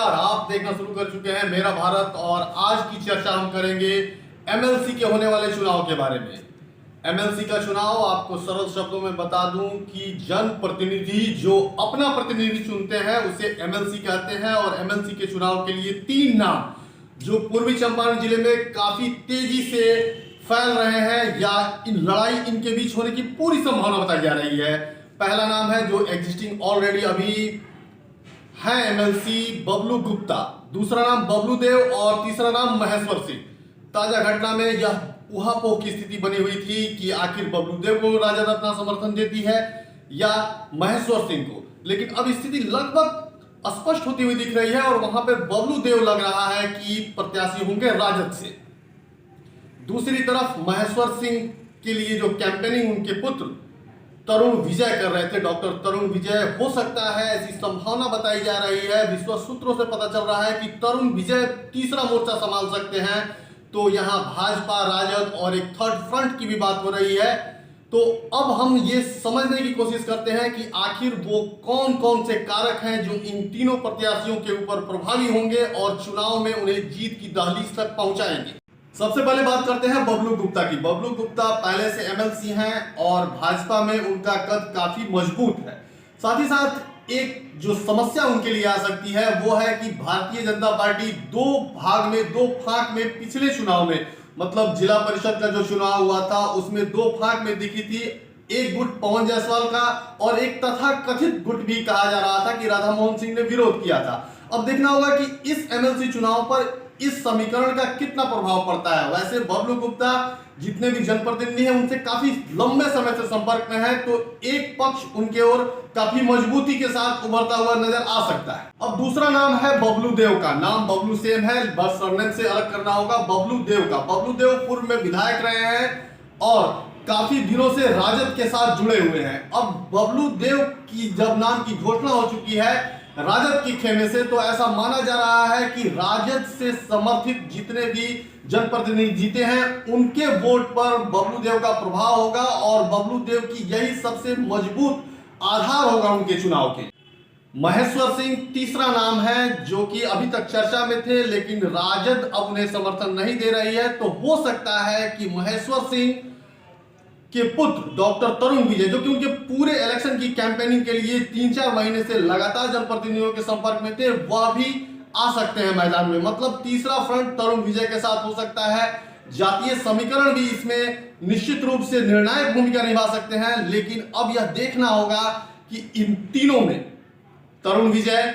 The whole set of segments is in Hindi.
नमस्कार, आप देखना शुरू कर चुके हैं मेरा भारत और आज की चर्चा हम करेंगे एमएलसी के होने वाले चुनाव के बारे में। एमएलसी का चुनाव आपको सरल शब्दों में बता दूं कि जनप्रतिनिधि जो अपना प्रतिनिधि चुनते हैं उसे एमएलसी कहते हैं और एमएलसी के चुनाव के लिए तीन नाम जो पूर्वी चंपारण जिले में काफी तेजी से फैल रहे हैं या इन लड़ाई इनके बीच होने की पूरी संभावना बताई जा रही है। पहला नाम है जो एग्जिस्टिंग ऑलरेडी अभी है एमएलसी बबलू गुप्ता, दूसरा नाम बबलू देव और तीसरा नाम महेश्वर सिंह। ताजा घटना में यह उहापोह की स्थिति बनी हुई थी कि आखिर बबलू देव को राजद अपना समर्थन देती है या महेश्वर सिंह को, लेकिन अब स्थिति लगभग स्पष्ट होती हुई दिख रही है और वहां पर बबलू देव लग रहा है कि प्रत्याशी होंगे राजद से। दूसरी तरफ महेश्वर सिंह के लिए जो कैंपेनिंग उनके पुत्र तरुण विजय कर रहे थे, डॉक्टर तरुण विजय, हो सकता है ऐसी संभावना बताई जा रही है। विश्वस्त सूत्रों से पता चल रहा है कि तरुण विजय तीसरा मोर्चा संभाल सकते हैं। तो यहां भाजपा, राजद और एक थर्ड फ्रंट की भी बात हो रही है। तो अब हम ये समझने की कोशिश करते हैं कि आखिर वो कौन कौन से कारक हैं जो इन तीनों प्रत्याशियों के ऊपर प्रभावी होंगे और चुनाव में उन्हें जीत की दहलीज तक पहुंचाएंगे। सबसे पहले बात करते हैं बबलू गुप्ता की। बबलू गुप्ता पहले से एमएलसी हैं और भाजपा में उनका कद काफी मजबूत है। साथ ही साथ एक जो समस्या उनके लिए आ सकती है वो है कि भारतीय जनता पार्टी दो फाक में पिछले चुनाव में, मतलब जिला परिषद का जो चुनाव हुआ था उसमें दो फाक में दिखी थी। एक गुट पवन जायसवाल का और एक तथाकथित गुट भी कहा जा रहा था कि राधा मोहन सिंह ने विरोध किया था। अब देखना होगा कि इस एमएलसी चुनाव पर इस समीकरण का कितना प्रभाव पड़ता है। वैसे बबलू गुप्ता जितने भी जनप्रतिनिधि हैं उनसे काफी लंबे समय से संपर्क में है, तो एक पक्ष उनके ओर काफी मजबूती के साथ उभरता हुआ नजर आ सकता है। अब दूसरा नाम है बबलू देव का। नाम बबलू सेम है, बस सरनेम से अलग करना होगा। बबलू देव का, बबलू देव पूर्व में विधायक रहे हैं और काफी दिनों से राजद के साथ जुड़े हुए हैं। अब बबलू देव की जब नाम की घोषणा हो चुकी है राजद की खेमे से, तो ऐसा माना जा रहा है कि राजद से समर्थित जितने भी जनप्रतिनिधि जीते हैं उनके वोट पर बबलू देव का प्रभाव होगा और बबलू देव की यही सबसे मजबूत आधार होगा उनके चुनाव के। महेश्वर सिंह तीसरा नाम है जो कि अभी तक चर्चा में थे, लेकिन राजद अब उन्हें समर्थन नहीं दे रही है। तो हो सकता है कि महेश्वर सिंह के पुत्र डॉक्टर तरुण विजय, जो कि उनके पूरे इलेक्शन की कैंपेनिंग के लिए 3-4 महीने से लगातार जनप्रतिनिधियों के संपर्क में थे, वह भी आ सकते हैं मैदान में। मतलब तीसरा फ्रंट तरुण विजय के साथ हो सकता है। जातीय समीकरण भी इसमें निश्चित रूप से निर्णायक भूमिका निभा सकते हैं, लेकिन अब यह देखना होगा कि इन तीनों में तरुण विजय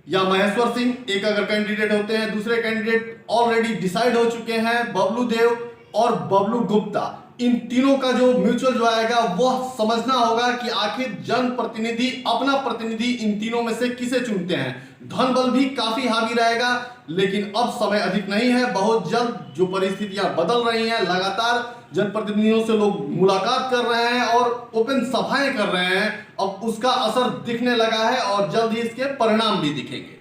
या महेश्वर सिंह एक अगर कैंडिडेट होते हैं, दूसरे कैंडिडेट ऑलरेडी डिसाइड हो चुके हैं बबलू देव और बबलू गुप्ता। इन तीनों का जो म्यूचुअल जो आएगा वह समझना होगा कि आखिर जनप्रतिनिधि अपना प्रतिनिधि इन तीनों में से किसे चुनते हैं। धन बल भी काफी हावी रहेगा, लेकिन अब समय अधिक नहीं है। बहुत जल्द जो परिस्थितियां बदल रही हैं, लगातार जनप्रतिनिधियों से लोग मुलाकात कर रहे हैं और ओपन सभाएं कर रहे हैं, अब उसका असर दिखने लगा है और जल्द ही इसके परिणाम भी दिखेंगे।